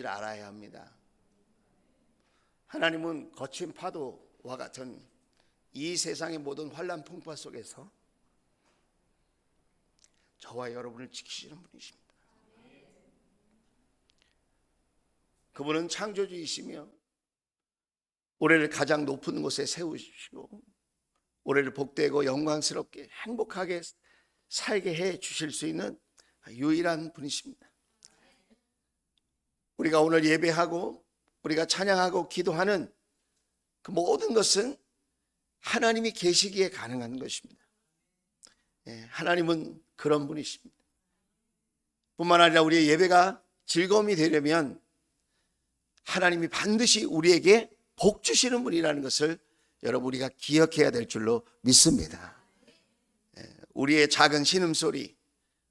알아야 합니다. 하나님은 거친 파도와 같은 이 세상의 모든 환난 풍파 속에서 저와 여러분을 지키시는 분이십니다. 그분은 창조주이시며 올해를 가장 높은 곳에 세우시고 올해를 복되고 영광스럽게 행복하게 살게 해 주실 수 있는 유일한 분이십니다. 우리가 오늘 예배하고 우리가 찬양하고 기도하는 그 모든 것은 하나님이 계시기에 가능한 것입니다. 하나님은 그런 분이십니다. 뿐만 아니라 우리의 예배가 즐거움이 되려면 하나님이 반드시 우리에게 복 주시는 분이라는 것을 여러분 우리가 기억해야 될 줄로 믿습니다. 우리의 작은 신음소리,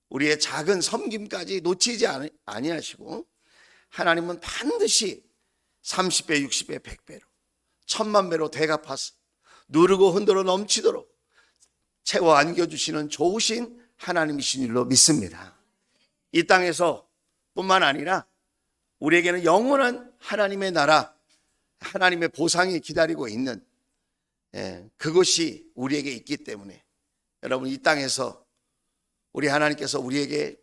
우리의 작은 섬김까지 놓치지 아니하시고 하나님은 반드시 30배, 60배, 100배로 1000만 배로 대갚아서 누르고 흔들어 넘치도록 채워 안겨주시는 좋으신 하나님이신 줄로 믿습니다. 이 땅에서 뿐만 아니라 우리에게는 영원한 하나님의 나라, 하나님의 보상이 기다리고 있는 그것이 우리에게 있기 때문에 여러분 이 땅에서 우리 하나님께서 우리에게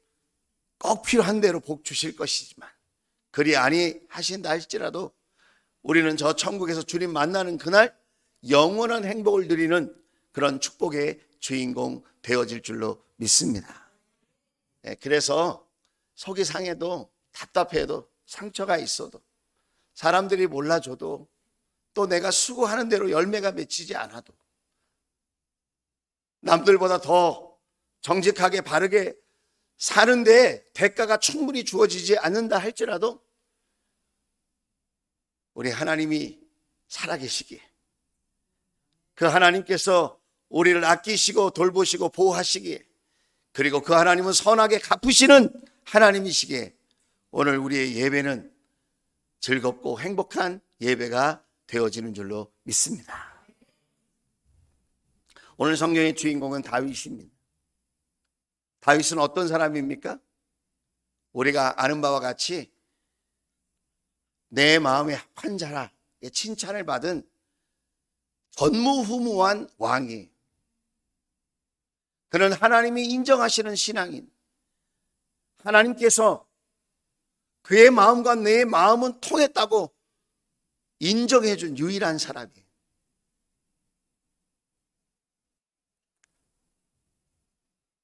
꼭 필요한 대로 복 주실 것이지만 그리 아니하신다 할지라도 우리는 저 천국에서 주님 만나는 그날 영원한 행복을 누리는 그런 축복의 주인공 되어질 줄로 믿습니다. 그래서 속이 상해도 답답해도 상처가 있어도 사람들이 몰라줘도 또 내가 수고하는 대로 열매가 맺히지 않아도 남들보다 더 정직하게 바르게 사는데 대가가 충분히 주어지지 않는다 할지라도 우리 하나님이 살아계시기에 그 하나님께서 우리를 아끼시고 돌보시고 보호하시기에 그리고 그 하나님은 선하게 갚으시는 하나님이시기에 오늘 우리의 예배는 즐겁고 행복한 예배가 되어지는 줄로 믿습니다. 오늘 성경의 주인공은 다윗입니다. 다윗은 어떤 사람입니까? 우리가 아는 바와 같이 내 마음의 합한 자라 칭찬을 받은 전무후무한 왕이에요. 그는 하나님이 인정하시는 신앙인, 하나님께서 그의 마음과 내 마음은 통했다고 인정해 준 유일한 사람이에요.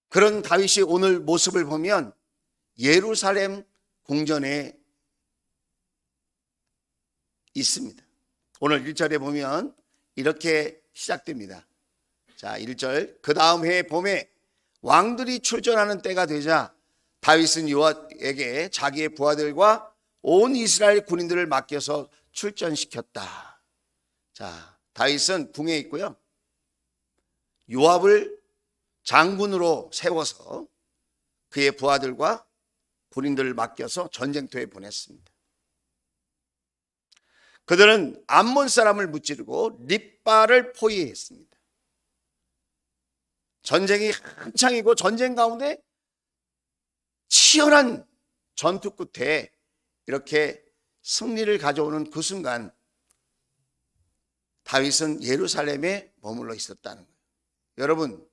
그런 다윗이 오늘 모습을 보면 예루살렘 궁전에 있습니다. 오늘 1절에 보면 이렇게 시작됩니다. 자, 1절. 그 다음 해 봄에 왕들이 출전하는 때가 되자 다윗은 요압에게 자기의 부하들과 온 이스라엘 군인들을 맡겨서 출전시켰다. 자, 다윗은 궁에 있고요. 요압을 장군으로 세워서 그의 부하들과 군인들을 맡겨서 전쟁터에 보냈습니다. 그들은 암몬 사람을 무찌르고 립바를 포위했습니다. 전쟁이 한창이고 전쟁 가운데 치열한 전투 끝에 이렇게 승리를 가져오는 그 순간 다윗은 예루살렘에 머물러 있었다는 거예요. 여러분,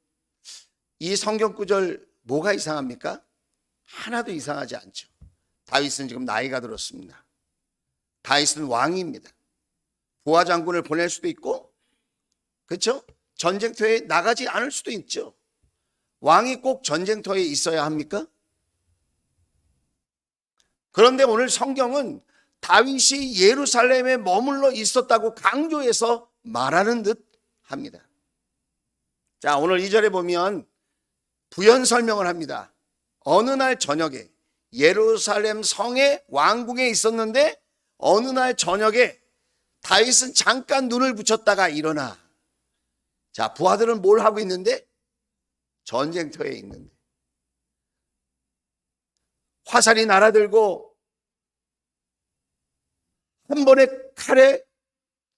이 성경 구절 뭐가 이상합니까? 하나도 이상하지 않죠. 다윗은 지금 나이가 들었습니다. 다윗은 왕입니다. 부하 장군을 보낼 수도 있고, 그렇죠? 전쟁터에 나가지 않을 수도 있죠. 왕이 꼭 전쟁터에 있어야 합니까? 그런데 오늘 성경은 다윗이 예루살렘에 머물러 있었다고 강조해서 말하는 듯 합니다. 자, 오늘 2절에 보면 부연 설명을 합니다. 어느 날 저녁에 예루살렘 성의 왕궁에 있었는데 어느 날 저녁에 다윗은 잠깐 눈을 붙였다가 일어나. 자, 부하들은 뭘 하고 있는데? 전쟁터에 있는데. 화살이 날아들고 한 번의 칼에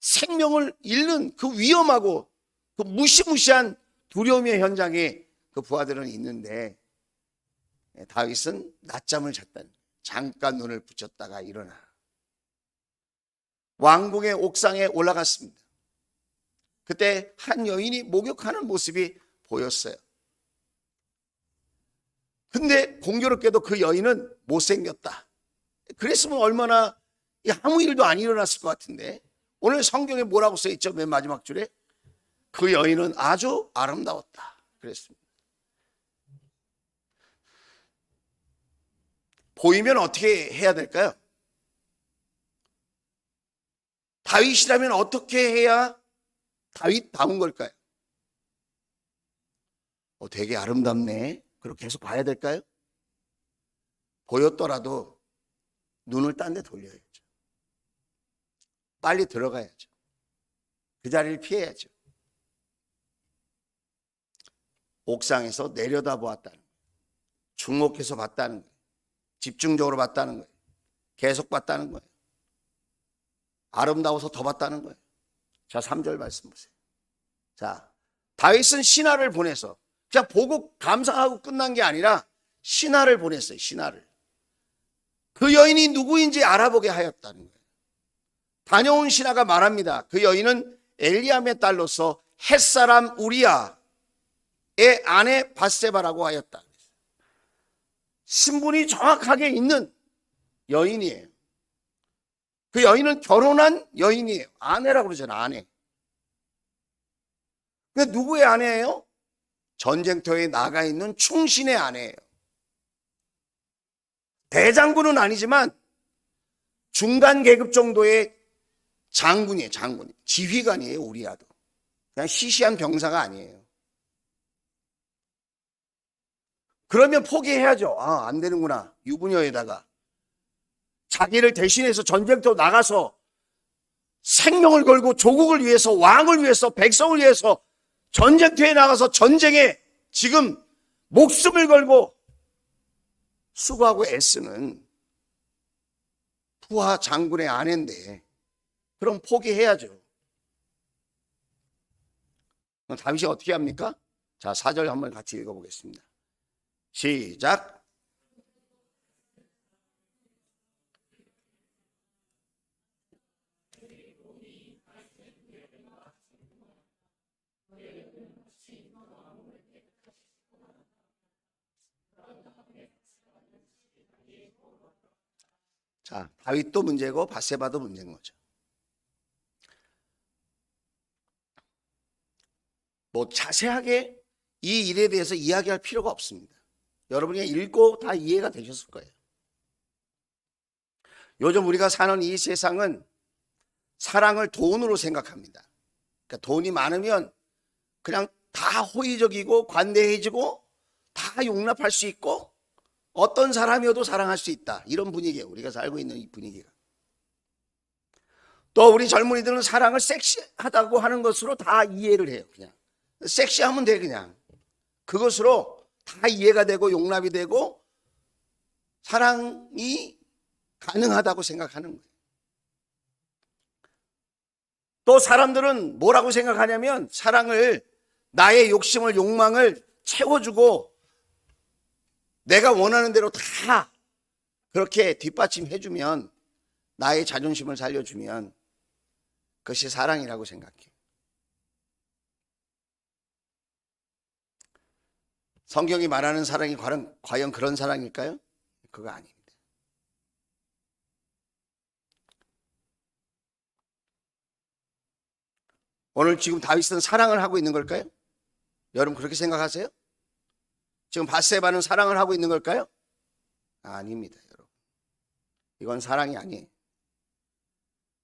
생명을 잃는 그 위험하고 그 무시무시한 두려움의 현장에 그 부하들은 있는데 다윗은 낮잠을 잤다는 거예요. 잠깐 눈을 붙였다가 일어나 왕궁의 옥상에 올라갔습니다. 그때 한 여인이 목욕하는 모습이 보였어요. 근데 공교롭게도 그 여인은 못생겼다. 그랬으면 얼마나 아무 일도 안 일어났을 것 같은데, 오늘 성경에 뭐라고 써있죠? 맨 마지막 줄에 그 여인은 아주 아름다웠다 그랬습니다. 보이면 어떻게 해야 될까요? 다윗이라면 어떻게 해야 다윗다운 걸까요? 되게 아름답네. 그렇게 계속 봐야 될까요? 보였더라도 눈을 딴 데 돌려야죠. 빨리 들어가야죠. 그 자리를 피해야죠. 옥상에서 내려다 보았다는 거예요. 주목해서 봤다는 거예요. 집중적으로 봤다는 거예요. 계속 봤다는 거예요. 아름다워서 더 봤다는 거예요. 자, 3절 말씀 보세요. 자, 다윗은 신하를 보내서 그냥 보고 감상하고 끝난 게 아니라 신하를 보냈어요. 신하를. 그 여인이 누구인지 알아보게 하였다는 거예요. 다녀온 신하가 말합니다. 그 여인은 엘리암의 딸로서 햇사람 우리야의 아내 밧세바라고 하였다. 신분이 정확하게 있는 여인이에요. 그 여인은 결혼한 여인이에요. 아내라고 그러잖아요. 아내. 근데 누구의 아내예요? 전쟁터에 나가 있는 충신의 아내예요. 대장군은 아니지만 중간 계급 정도의 장군이에요. 장군. 지휘관이에요. 우리야도. 그냥 시시한 병사가 아니에요. 그러면 포기해야죠. 안 되는구나. 유부녀에다가 자기를 대신해서 전쟁터 나가서 생명을 걸고 조국을 위해서, 왕을 위해서, 백성을 위해서 전쟁터에 나가서 전쟁에 지금 목숨을 걸고 수고하고 애쓰는 부하 장군의 아내인데, 그럼 포기해야죠. 그럼 다윗이 어떻게 합니까? 자, 4절 한번 같이 읽어보겠습니다. 시작. 자, 다윗도 문제고 밧세바도 문제인 거죠. 뭐 자세하게 이 일에 대해서 이야기할 필요가 없습니다. 여러분이 읽고 다 이해가 되셨을 거예요. 요즘 우리가 사는 이 세상은 사랑을 돈으로 생각합니다. 그러니까 돈이 많으면 그냥 다 호의적이고 관대해지고 다 용납할 수 있고 어떤 사람이어도 사랑할 수 있다. 이런 분위기예요. 우리가 살고 있는 이 분위기가. 또 우리 젊은이들은 사랑을 섹시하다고 하는 것으로 다 이해를 해요. 그냥 섹시하면 돼. 그냥 그것으로 다 이해가 되고 용납이 되고 사랑이 가능하다고 생각하는 거예요. 또 사람들은 뭐라고 생각하냐면 사랑을, 나의 욕심을, 욕망을 채워주고 내가 원하는 대로 다 그렇게 뒷받침해주면, 나의 자존심을 살려주면 그것이 사랑이라고 생각해요. 성경이 말하는 사랑이 과연 그런 사랑일까요? 그거 아닙니다. 오늘 지금 다윗은 사랑을 하고 있는 걸까요? 여러분 그렇게 생각하세요? 지금 밧세바는 사랑을 하고 있는 걸까요? 아닙니다, 여러분. 이건 사랑이 아니에요.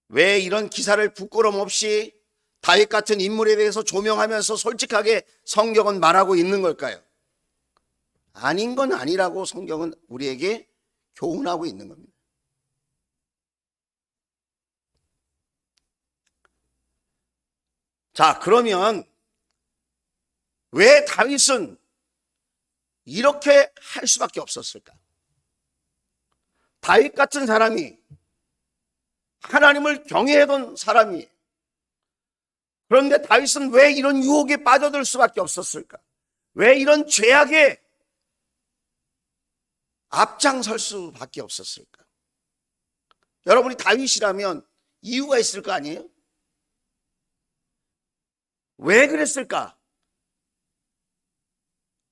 왜 이런 기사를 부끄럼 없이 다윗 같은 인물에 대해서 조명하면서 솔직하게 성경은 말하고 있는 걸까요? 아닌 건 아니라고 성경은 우리에게 교훈하고 있는 겁니다. 자, 그러면 왜 다윗은 이렇게 할 수밖에 없었을까? 다윗 같은 사람이, 하나님을 경외하던 사람이, 그런데 다윗은 왜 이런 유혹에 빠져들 수밖에 없었을까? 왜 이런 죄악에 앞장설 수밖에 없었을까? 여러분이 다윗이라면 이유가 있을 거 아니에요? 왜 그랬을까?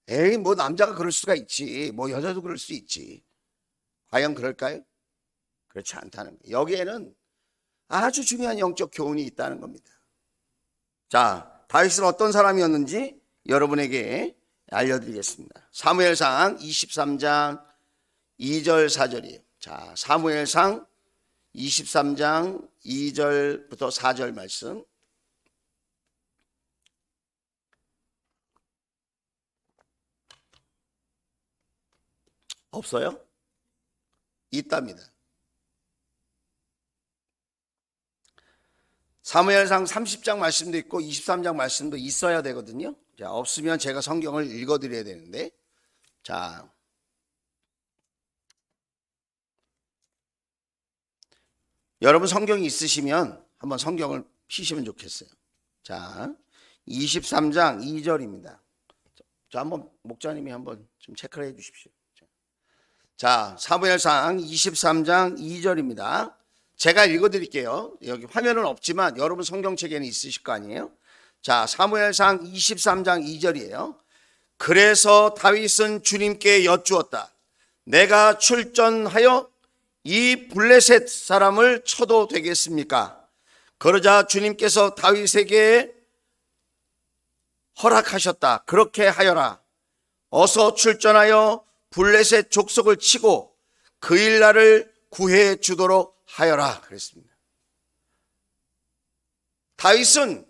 에이, 뭐 남자가 그럴 수가 있지. 뭐 여자도 그럴 수 있지. 과연 그럴까요? 그렇지 않다는 거예요. 여기에는 아주 중요한 영적 교훈이 있다는 겁니다. 자, 다윗은 어떤 사람이었는지 여러분에게 알려드리겠습니다. 사무엘상 23장 2절 4절이에요. 자, 사무엘상 23장 2절부터 4절 말씀. 없어요? 있답니다. 사무엘상 30장 말씀도 있고 23장 말씀도 있어야 되거든요. 자, 없으면 제가 성경을 읽어드려야 되는데, 자, 여러분 성경이 있으시면 한번 성경을 피시면 좋겠어요. 자, 23장 2절입니다. 자, 한번 목자님이 한번 좀 체크를 해 주십시오. 자, 사무엘상 23장 2절입니다. 제가 읽어드릴게요. 여기 화면은 없지만 여러분 성경책에는 있으실 거 아니에요? 자, 사무엘상 23장 2절이에요. 그래서 다윗은 주님께 여쭈었다. 내가 출전하여 이 블레셋 사람을 쳐도 되겠습니까? 그러자 주님께서 다윗에게 허락하셨다. 그렇게 하여라. 어서 출전하여 블레셋 족속을 치고 그 일 나를 구해 주도록 하여라. 그랬습니다. 다윗은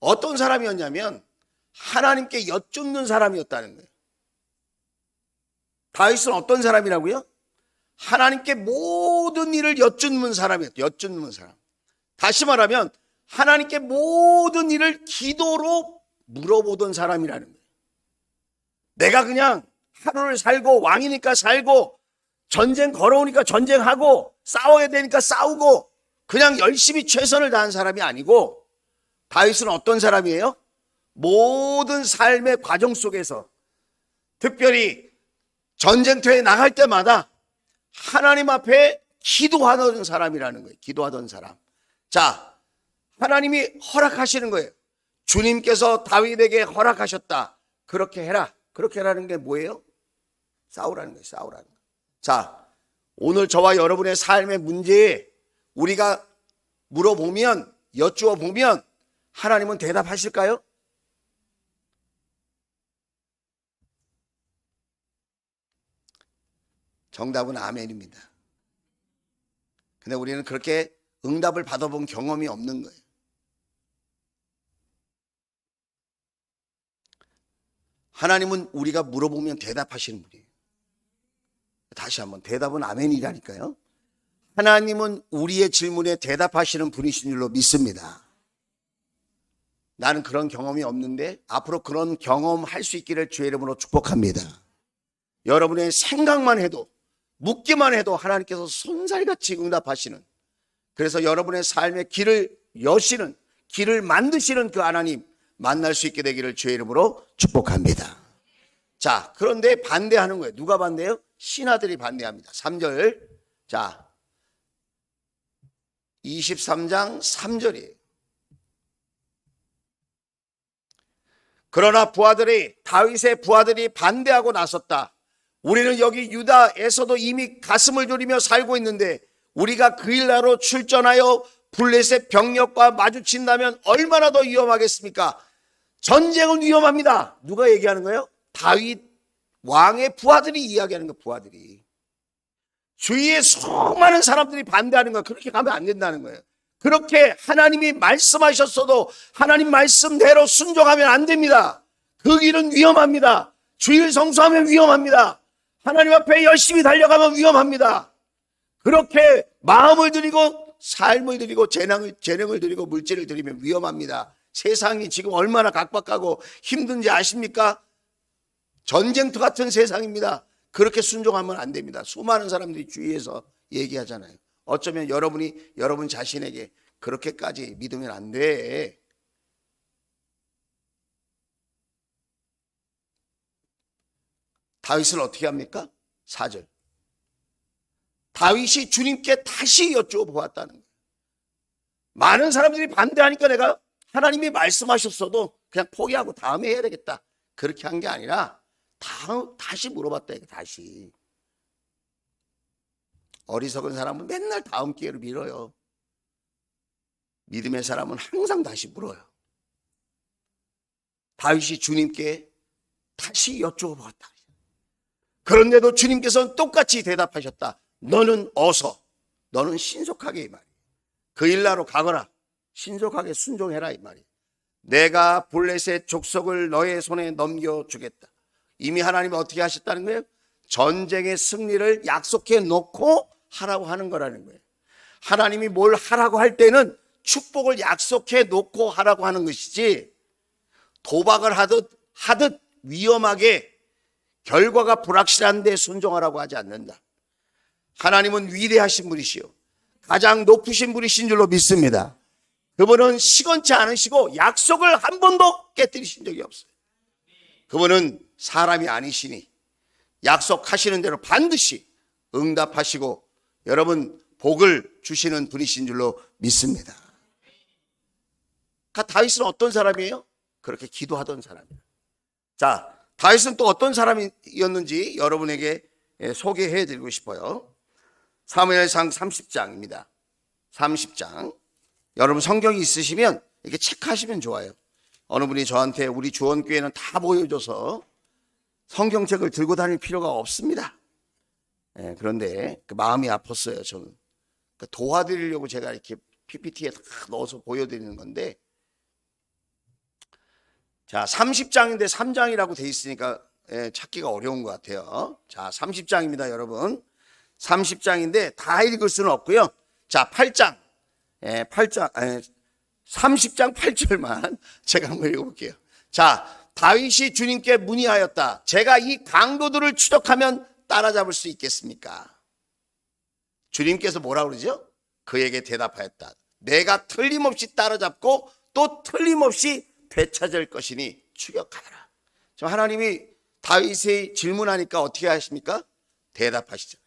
어떤 사람이었냐면 하나님께 여쭙는 사람이었다는 거예요. 다윗은 어떤 사람이라고요? 하나님께 모든 일을 여쭙는 사람이었죠. 여쭙는 사람. 다시 말하면 하나님께 모든 일을 기도로 물어보던 사람이라는 거예요. 내가 그냥 하루를 살고 왕이니까 살고 전쟁 걸어오니까 전쟁하고 싸워야 되니까 싸우고 그냥 열심히 최선을 다한 사람이 아니고, 다윗은 어떤 사람이에요? 모든 삶의 과정 속에서 특별히 전쟁터에 나갈 때마다 하나님 앞에 기도하던 사람이라는 거예요. 기도하던 사람. 자, 하나님이 허락하시는 거예요. 주님께서 다윗에게 허락하셨다. 그렇게 해라. 그렇게 하라는 게 뭐예요? 싸우라는 거예요. 싸우라는 거예요. 자, 오늘 저와 여러분의 삶의 문제에 우리가 물어보면, 여쭈어 보면 하나님은 대답하실까요? 정답은 아멘입니다. 근데 우리는 그렇게 응답을 받아본 경험이 없는 거예요. 하나님은 우리가 물어보면 대답하시는 분이에요. 다시 한번, 대답은 아멘이라니까요. 하나님은 우리의 질문에 대답하시는 분이신 줄로 믿습니다. 나는 그런 경험이 없는데 앞으로 그런 경험할 수 있기를 주의 이름으로 축복합니다. 여러분의 생각만 해도, 묻기만 해도 하나님께서 손살같이 응답하시는, 그래서 여러분의 삶의 길을 여시는, 길을 만드시는 그 하나님 만날 수 있게 되기를 주의 이름으로 축복합니다. 자, 그런데 반대하는 거예요. 누가 반대해요? 신하들이 반대합니다. 3절. 자, 23장 3절이에요. 그러나 다윗의 부하들이 반대하고 나섰다. 우리는 여기 유다에서도 이미 가슴을 졸이며 살고 있는데 우리가 그 일나로 출전하여 블레셋 병력과 마주친다면 얼마나 더 위험하겠습니까? 전쟁은 위험합니다. 누가 얘기하는 거예요? 다윗 왕의 부하들이 이야기하는 거예요. 부하들이. 주위에 수많은 사람들이 반대하는 거예요. 그렇게 가면 안 된다는 거예요. 그렇게 하나님이 말씀하셨어도 하나님 말씀대로 순종하면 안 됩니다. 그 길은 위험합니다. 주일 성수하면 위험합니다. 하나님 앞에 열심히 달려가면 위험합니다. 그렇게 마음을 드리고 삶을 드리고 재능을 드리고 물질을 드리면 위험합니다. 세상이 지금 얼마나 각박하고 힘든지 아십니까? 전쟁터 같은 세상입니다. 그렇게 순종하면 안 됩니다. 수많은 사람들이 주위에서 얘기하잖아요. 어쩌면 여러분 자신에게 그렇게까지 믿으면 안 돼. 다윗은 어떻게 합니까? 4절. 다윗이 주님께 다시 여쭤보았다는 거예요. 많은 사람들이 반대하니까 내가 하나님이 말씀하셨어도 그냥 포기하고 다음에 해야 되겠다, 그렇게 한 게 아니라 다시 물어봤다. 다시. 어리석은 사람은 맨날 다음 기회를 미뤄요. 믿음의 사람은 항상 다시 물어요. 다윗이 주님께 다시 여쭤보았다. 그런데도 주님께서는 똑같이 대답하셨다. 너는 어서, 너는 신속하게, 이 말이에요. 그 일나로 가거라. 신속하게 순종해라, 이 말이에요. 내가 블레셋 족속을 너의 손에 넘겨주겠다. 이미 하나님은 어떻게 하셨다는 거예요? 전쟁의 승리를 약속해 놓고 하라고 하는 거라는 거예요. 하나님이 뭘 하라고 할 때는 축복을 약속해 놓고 하라고 하는 것이지, 도박을 하듯 위험하게 결과가 불확실한데 순종하라고 하지 않는다. 하나님은 위대하신 분이시요, 가장 높으신 분이신 줄로 믿습니다. 그분은 시건치 않으시고 약속을 한 번도 깨뜨리신 적이 없어요. 그분은 사람이 아니시니 약속하시는 대로 반드시 응답하시고 여러분 복을 주시는 분이신 줄로 믿습니다. 다윗은 어떤 사람이에요? 그렇게 기도하던 사람이에요. 자, 다윗은 또 어떤 사람이었는지 여러분에게 소개해 드리고 싶어요. 사무엘상 30장입니다. 30장. 여러분 성경이 있으시면 이렇게 체크하시면 좋아요. 어느 분이 저한테 우리 주원교회는 다 보여줘서 성경책을 들고 다닐 필요가 없습니다. 그런데 그 마음이 아팠어요. 저는 도와드리려고 제가 이렇게 PPT에 다 넣어서 보여드리는 건데, 자, 30장인데 3장이라고 돼 있으니까 찾기가 어려운 것 같아요. 자, 30장입니다, 여러분. 30장인데 다 읽을 수는 없고요. 자, 8장. 30장 8절만 제가 한번 읽어볼게요. 자, 다윗이 주님께 문의하였다. 제가 이 강도들을 추적하면 따라잡을 수 있겠습니까? 주님께서 뭐라고 그러죠? 그에게 대답하였다. 내가 틀림없이 따라잡고 또 틀림없이 되찾을 것이니 추격하라. 하나님이 다윗이 질문하니까 어떻게 하십니까? 대답하시죠.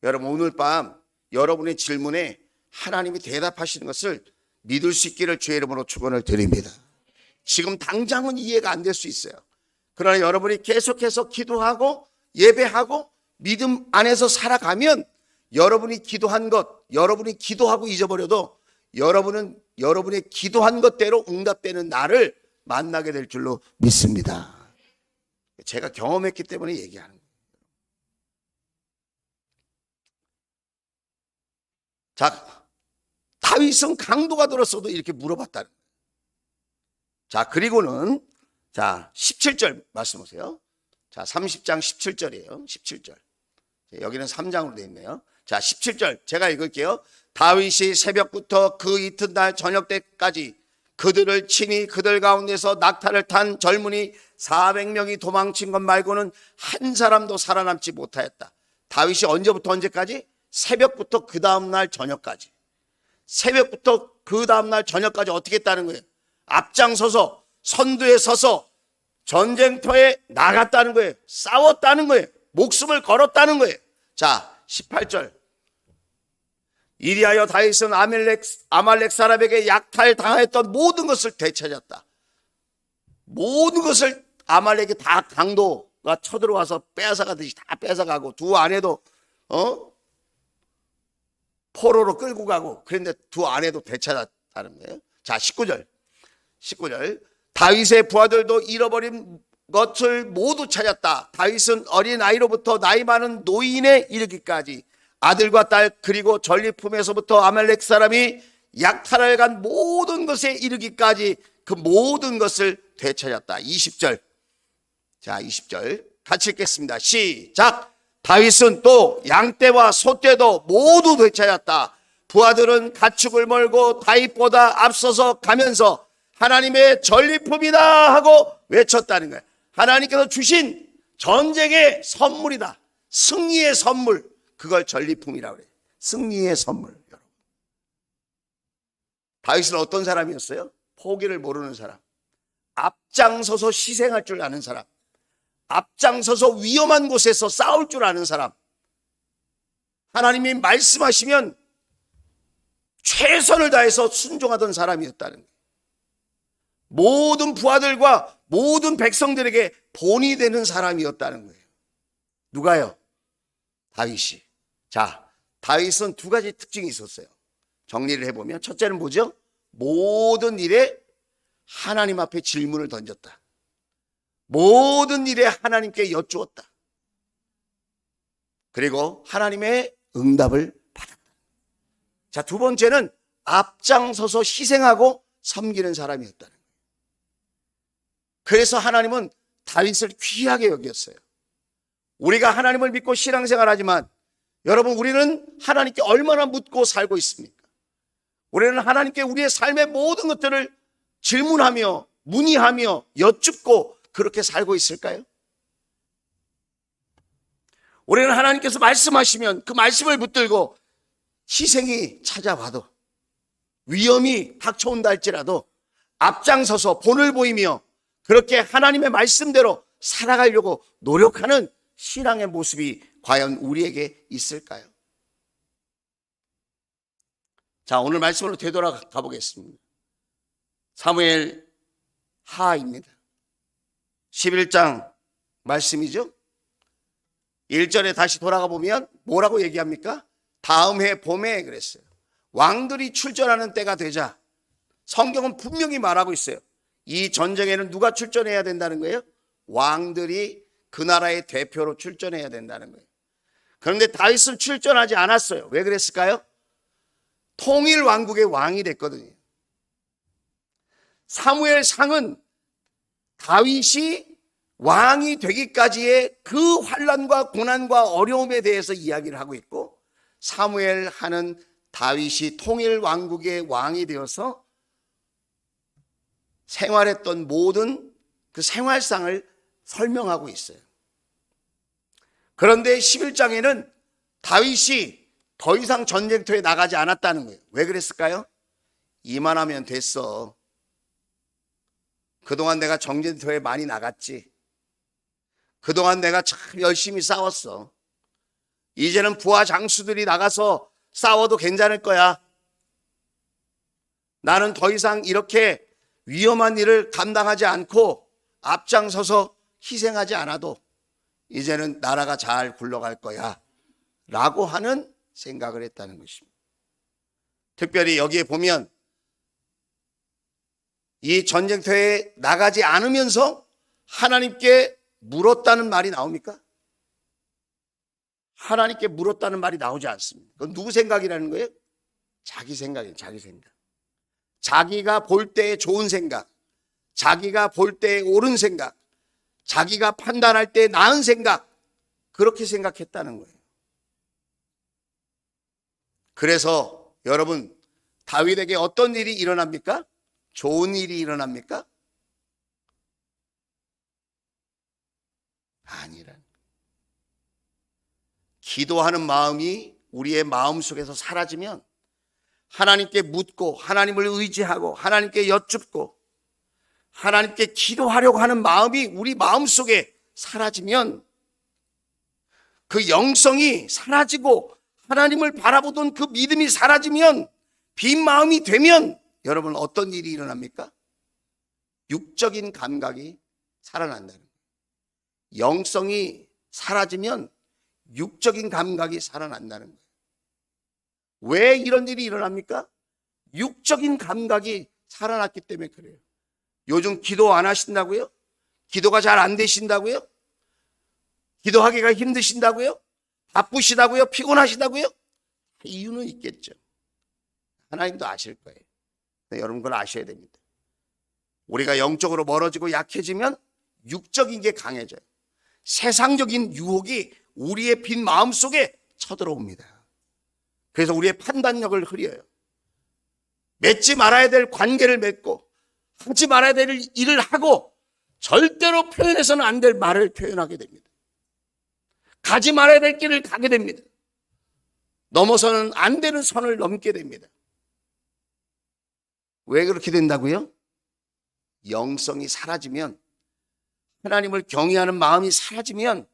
여러분, 오늘 밤 여러분의 질문에 하나님이 대답하시는 것을 믿을 수 있기를 주의 이름으로 축원을 드립니다. 지금 당장은 이해가 안 될 수 있어요. 그러나 여러분이 계속해서 기도하고 예배하고 믿음 안에서 살아가면 여러분이 기도한 것, 여러분이 기도하고 잊어버려도 여러분은 여러분의 기도한 것대로 응답되는 날을 만나게 될 줄로 믿습니다. 제가 경험했기 때문에 얘기하는 거예요. 자, 다윗은 강도가 들었어도 이렇게 물어봤다는 거예요. 자, 그리고는 자 17절 말씀 보세요. 자, 30장 17절이에요. 17절. 여기는 3장으로 되어 있네요. 자, 17절 제가 읽을게요. 다윗이 새벽부터 그 이튿날 저녁 때까지 그들을 치니 그들 가운데서 낙타를 탄 젊은이 400명이 도망친 것 말고는 한 사람도 살아남지 못하였다. 다윗이 언제부터 언제까지? 새벽부터 그 다음날 저녁까지. 새벽부터 그 다음날 저녁까지 어떻게 했다는 거예요? 앞장서서 선두에 서서 전쟁터에 나갔다는 거예요. 싸웠다는 거예요. 목숨을 걸었다는 거예요. 자, 18절. 이리하여 다윗은 아말렉 사람에게 약탈당하였던 모든 것을 되찾았다. 모든 것을 아말렉이 다 강도가 쳐들어와서 뺏어가듯이 다 뺏어가고, 두 아내도 포로로 끌고 가고, 그런데 두 아내도 되찾았다는 거예요. 자, 19절. 다윗의 부하들도 잃어버린 것을 모두 찾았다. 다윗은 어린아이로부터 나이 많은 노인에 이르기까지 아들과 딸 그리고 전리품에서부터 아말렉 사람이 약탈을 간 모든 것에 이르기까지 그 모든 것을 되찾았다. 20절. 자, 20절 같이 읽겠습니다. 시작. 다윗은 또 양떼와 소떼도 모두 되찾았다. 부하들은 가축을 몰고 다윗보다 앞서서 가면서 하나님의 전리품이다 하고 외쳤다는 거예요. 하나님께서 주신 전쟁의 선물이다. 승리의 선물. 그걸 전리품이라고 그래요. 승리의 선물. 여러분, 다윗은 어떤 사람이었어요? 포기를 모르는 사람, 앞장서서 희생할 줄 아는 사람, 앞장서서 위험한 곳에서 싸울 줄 아는 사람, 하나님이 말씀하시면 최선을 다해서 순종하던 사람이었다는 거예요. 모든 부하들과 모든 백성들에게 본이 되는 사람이었다는 거예요. 누가요? 다윗이. 자, 다윗은 두 가지 특징이 있었어요. 정리를 해보면 첫째는 뭐죠? 모든 일에 하나님 앞에 질문을 던졌다. 모든 일에 하나님께 여쭈었다. 그리고 하나님의 응답을 받았다. 자, 두 번째는 앞장서서 희생하고 섬기는 사람이었다는 거예요. 그래서 하나님은 다윗을 귀하게 여겼어요. 우리가 하나님을 믿고 신앙생활하지만 여러분, 우리는 하나님께 얼마나 묻고 살고 있습니까? 우리는 하나님께 우리의 삶의 모든 것들을 질문하며 문의하며 여쭙고 그렇게 살고 있을까요? 우리는 하나님께서 말씀하시면 그 말씀을 붙들고 희생이 찾아와도, 위험이 닥쳐온다 할지라도 앞장서서 본을 보이며 그렇게 하나님의 말씀대로 살아가려고 노력하는 신앙의 모습이 과연 우리에게 있을까요? 자, 오늘 말씀으로 되돌아가 보겠습니다. 사무엘 하입니다. 11장 말씀이죠. 1절에 다시 돌아가 보면 뭐라고 얘기합니까? 다음 해 봄에 그랬어요. 왕들이 출전하는 때가 되자, 성경은 분명히 말하고 있어요. 이 전쟁에는 누가 출전해야 된다는 거예요? 왕들이 그 나라의 대표로 출전해야 된다는 거예요. 그런데 다윗은 출전하지 않았어요. 왜 그랬을까요? 통일 왕국의 왕이 됐거든요. 사무엘상은 다윗이 왕이 되기까지의 그 환난과 고난과 어려움에 대해서 이야기를 하고 있고, 사무엘하는 다윗이 통일 왕국의 왕이 되어서 생활했던 모든 그 생활상을 설명하고 있어요. 그런데 11장에는 다윗이 더 이상 전쟁터에 나가지 않았다는 거예요. 왜 그랬을까요? 이만하면 됐어. 그동안 내가 전쟁터에 많이 나갔지. 그동안 내가 참 열심히 싸웠어. 이제는 부하 장수들이 나가서 싸워도 괜찮을 거야. 나는 더 이상 이렇게 위험한 일을 감당하지 않고 앞장서서 희생하지 않아도 이제는 나라가 잘 굴러갈 거야 라고 하는 생각을 했다는 것입니다. 특별히 여기에 보면 이 전쟁터에 나가지 않으면서 하나님께 물었다는 말이 나옵니까? 하나님께 물었다는 말이 나오지 않습니다. 그건 누구 생각이라는 거예요? 자기 생각이에요. 자기 생각. 자기가 볼 때 좋은 생각, 자기가 볼 때 옳은 생각, 자기가 판단할 때 나은 생각, 그렇게 생각했다는 거예요. 그래서 여러분, 다윗에게 어떤 일이 일어납니까? 좋은 일이 일어납니까? 아니란. 기도하는 마음이 우리의 마음속에서 사라지면, 하나님께 묻고 하나님을 의지하고 하나님께 여쭙고 하나님께 기도하려고 하는 마음이 우리 마음속에 사라지면, 그 영성이 사라지고 하나님을 바라보던 그 믿음이 사라지면, 빈 마음이 되면 여러분 어떤 일이 일어납니까? 육적인 감각이 살아난다는 거예요. 영성이 사라지면 육적인 감각이 살아난다는 거예요. 왜 이런 일이 일어납니까? 육적인 감각이 살아났기 때문에 그래요. 요즘 기도 안 하신다고요? 기도가 잘 안 되신다고요? 기도하기가 힘드신다고요? 바쁘시다고요? 피곤하시다고요? 이유는 있겠죠. 하나님도 아실 거예요. 여러분 그걸 아셔야 됩니다. 우리가 영적으로 멀어지고 약해지면 육적인 게 강해져요. 세상적인 유혹이 우리의 빈 마음 속에 쳐들어옵니다. 그래서 우리의 판단력을 흐려요. 맺지 말아야 될 관계를 맺고 하지 말아야 될 일을 하고 절대로 표현해서는 안 될 말을 표현하게 됩니다. 가지 말아야 될 길을 가게 됩니다. 넘어서는 안 되는 선을 넘게 됩니다. 왜 그렇게 된다고요? 영성이 사라지면 하나님을 경외하는 마음이 사라지면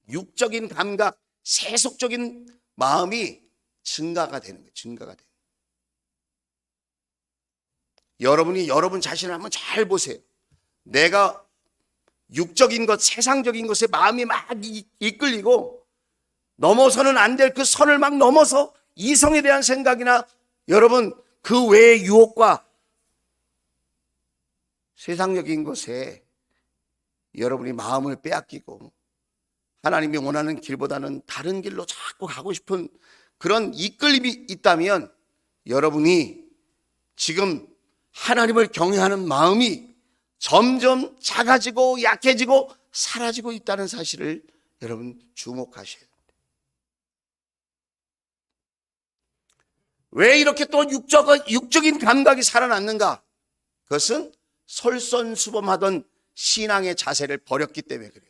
육적인 감각, 세속적인 마음이 증가가 되는 거예요. 증가가 돼요. 여러분이 여러분 자신을 한번 잘 보세요. 내가 육적인 것, 세상적인 것에 마음이 막 이끌리고 넘어서는 안 될 그 선을 막 넘어서 이성에 대한 생각이나 여러분 그 외의 유혹과 세상적인 것에 여러분이 마음을 빼앗기고 하나님이 원하는 길보다는 다른 길로 자꾸 가고 싶은 그런 이끌림이 있다면 여러분이 지금 하나님을 경외하는 마음이 점점 작아지고 약해지고 사라지고 있다는 사실을 여러분 주목하셔야 됩니다. 왜 이렇게 또 육적인 감각이 살아났는가? 그것은 솔선수범하던 신앙의 자세를 버렸기 때문에 그래요.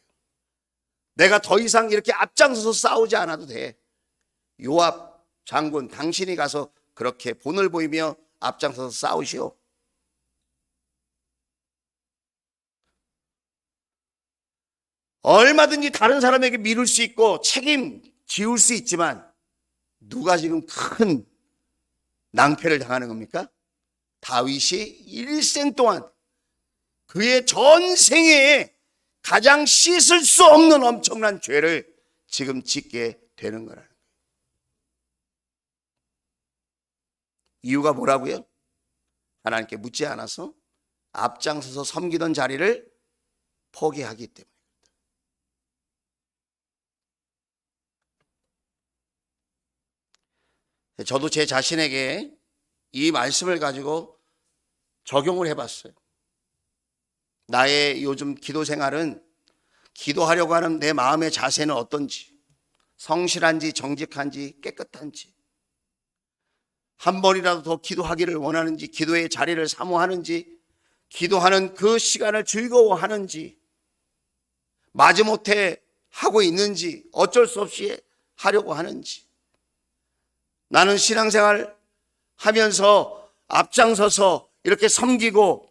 내가 더 이상 이렇게 앞장서서 싸우지 않아도 돼. 요압 장군, 당신이 가서 그렇게 본을 보이며 앞장서서 싸우시오. 얼마든지 다른 사람에게 미룰 수 있고 책임 지울 수 있지만 누가 지금 큰 낭패를 당하는 겁니까? 다윗이 일생 동안 그의 전생에 가장 씻을 수 없는 엄청난 죄를 지금 짓게 되는 거라는 거예요. 이유가 뭐라고요? 하나님께 묻지 않아서 앞장서서 섬기던 자리를 포기하기 때문에. 저도 제 자신에게 이 말씀을 가지고 적용을 해봤어요. 나의 요즘 기도 생활은 기도하려고 하는 내 마음의 자세는 어떤지, 성실한지 정직한지 깨끗한지, 한 번이라도 더 기도하기를 원하는지, 기도의 자리를 사모하는지, 기도하는 그 시간을 즐거워하는지, 마지못해 하고 있는지, 어쩔 수 없이 하려고 하는지, 나는 신앙생활 하면서 앞장서서 이렇게 섬기고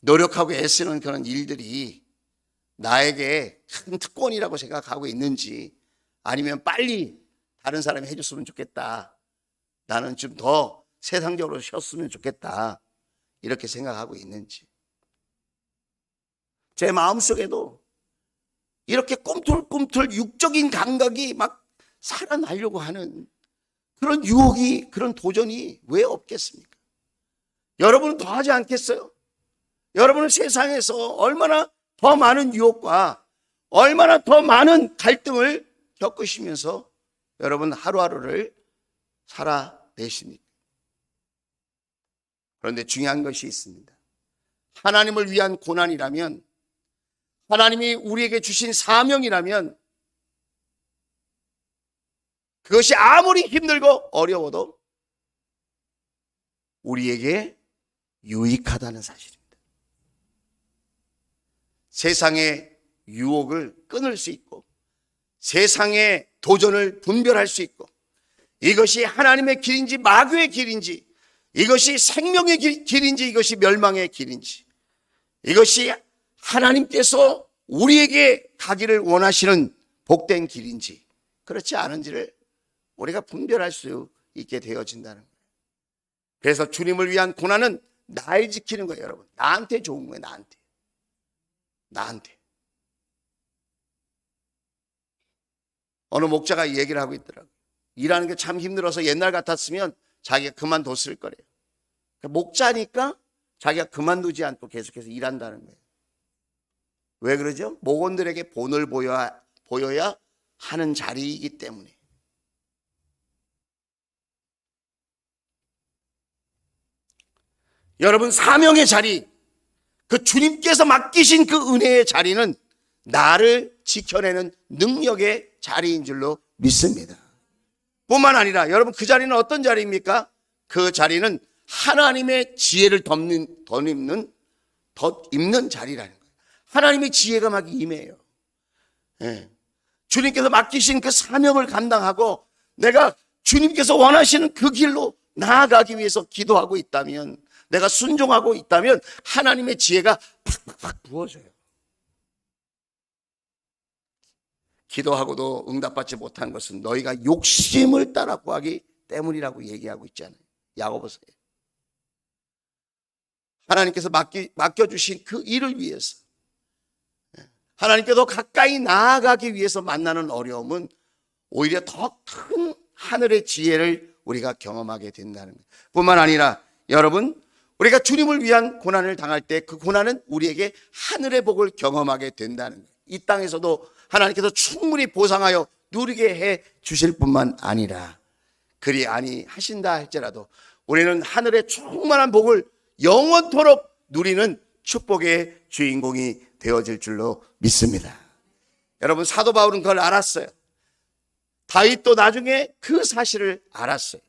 노력하고 애쓰는 그런 일들이 나에게 큰 특권이라고 생각하고 있는지, 아니면 빨리 다른 사람이 해줬으면 좋겠다, 나는 좀 더 세상적으로 쉬었으면 좋겠다, 이렇게 생각하고 있는지. 제 마음속에도 이렇게 꿈틀꿈틀 육적인 감각이 막 살아나려고 하는 그런 유혹이, 그런 도전이 왜 없겠습니까? 여러분은 더 하지 않겠어요? 여러분은 세상에서 얼마나 더 많은 유혹과 얼마나 더 많은 갈등을 겪으시면서 여러분 하루하루를 살아내십니까? 그런데 중요한 것이 있습니다. 하나님을 위한 고난이라면, 하나님이 우리에게 주신 사명이라면 그것이 아무리 힘들고 어려워도 우리에게 유익하다는 사실입니다. 세상의 유혹을 끊을 수 있고 세상의 도전을 분별할 수 있고, 이것이 하나님의 길인지 마귀의 길인지, 이것이 생명의 길인지 이것이 멸망의 길인지, 이것이 하나님께서 우리에게 가기를 원하시는 복된 길인지 그렇지 않은지를 우리가 분별할 수 있게 되어진다는 거예요. 그래서 주님을 위한 고난은 날 지키는 거예요. 여러분, 나한테 좋은 거예요. 나한테. 어느 목자가 이 얘기를 하고 있더라고요. 일하는 게 참 힘들어서 옛날 같았으면 자기가 그만뒀을 거래요. 목자니까 자기가 그만두지 않고 계속해서 일한다는 거예요. 왜 그러죠? 목원들에게 본을 보여야 하는 자리이기 때문에. 여러분, 사명의 자리, 그 주님께서 맡기신 그 은혜의 자리는 나를 지켜내는 능력의 자리인 줄로 믿습니다. 뿐만 아니라 여러분, 그 자리는 어떤 자리입니까? 그 자리는 하나님의 지혜를 덧입는 자리라는 거예요. 하나님의 지혜가 막 임해요. 예. 주님께서 맡기신 그 사명을 감당하고 내가 주님께서 원하시는 그 길로 나아가기 위해서 기도하고 있다면, 내가 순종하고 있다면 하나님의 지혜가 팍팍팍 부어져요. 기도하고도 응답받지 못한 것은 너희가 욕심을 따라 구하기 때문이라고 얘기하고 있잖아요. 야고보서에. 하나님께서 맡겨주신 그 일을 위해서, 하나님께도 가까이 나아가기 위해서 만나는 어려움은 오히려 더 큰 하늘의 지혜를 우리가 경험하게 된다는 것. 뿐만 아니라 여러분, 우리가 주님을 위한 고난을 당할 때 그 고난은 우리에게 하늘의 복을 경험하게 된다는 거예요. 이 땅에서도 하나님께서 충분히 보상하여 누리게 해 주실 뿐만 아니라, 그리 아니하신다 할지라도 우리는 하늘의 충만한 복을 영원토록 누리는 축복의 주인공이 되어질 줄로 믿습니다. 여러분, 사도 바울은 그걸 알았어요. 다윗도 나중에 그 사실을 알았어요.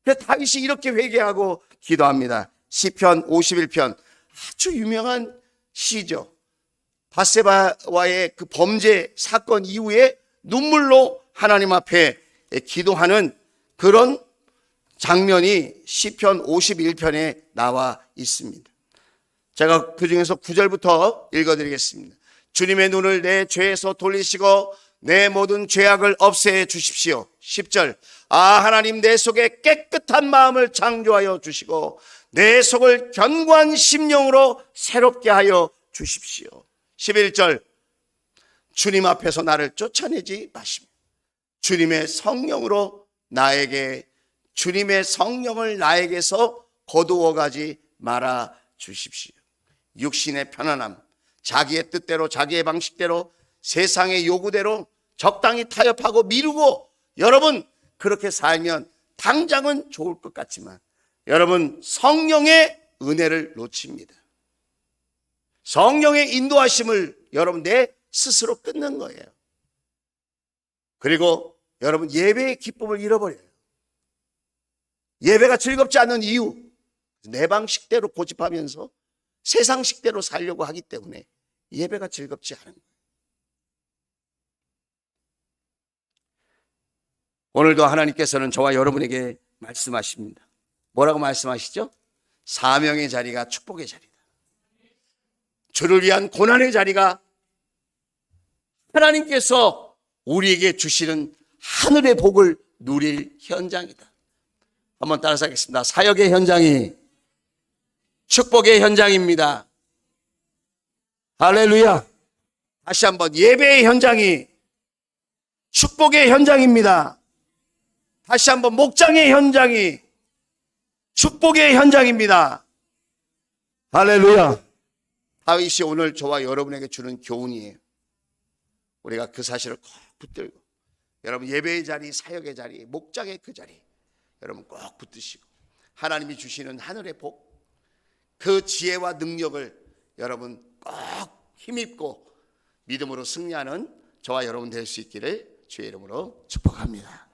그래서 다윗이 이렇게 회개하고 기도합니다. 시편 51편, 아주 유명한 시죠. 바세바와의 그 범죄 사건 이후에 눈물로 하나님 앞에 기도하는 그런 장면이 시편 51편에 나와 있습니다. 제가 그 중에서 9절부터 읽어드리겠습니다. 주님의 눈을 내 죄에서 돌리시고 내 모든 죄악을 없애 주십시오. 10절, 하나님 내 속에 깨끗한 마음을 창조하여 주시고 내 속을 견고한 심령으로 새롭게 하여 주십시오. 11절, 주님 앞에서 나를 쫓아내지 마시며 주님의 성령을 나에게서 거두어 가지 말아 주십시오. 육신의 편안함, 자기의 뜻대로 자기의 방식대로 세상의 요구대로 적당히 타협하고 미루고, 여러분 그렇게 살면 당장은 좋을 것 같지만 여러분 성령의 은혜를 놓칩니다. 성령의 인도하심을 여러분 내 스스로 끊는 거예요. 그리고 여러분 예배의 기쁨을 잃어버려요. 예배가 즐겁지 않은 이유, 내 방식대로 고집하면서 세상식대로 살려고 하기 때문에 예배가 즐겁지 않은 거예요. 오늘도 하나님께서는 저와 여러분에게 말씀하십니다. 뭐라고 말씀하시죠? 사명의 자리가 축복의 자리다. 주를 위한 고난의 자리가 하나님께서 우리에게 주시는 하늘의 복을 누릴 현장이다. 한번 따라서 하겠습니다. 사역의 현장이 축복의 현장입니다. 할렐루야. 다시 한번, 예배의 현장이 축복의 현장입니다. 다시 한번, 목장의 현장이 축복의 현장입니다. 할렐루야. 다윗이 오늘 저와 여러분에게 주는 교훈이에요. 우리가 그 사실을 꼭 붙들고, 여러분 예배의 자리, 사역의 자리, 목장의 그 자리 여러분 꼭 붙드시고, 하나님이 주시는 하늘의 복, 그 지혜와 능력을 여러분 꼭 힘입고 믿음으로 승리하는 저와 여러분 될 수 있기를 주의 이름으로 축복합니다.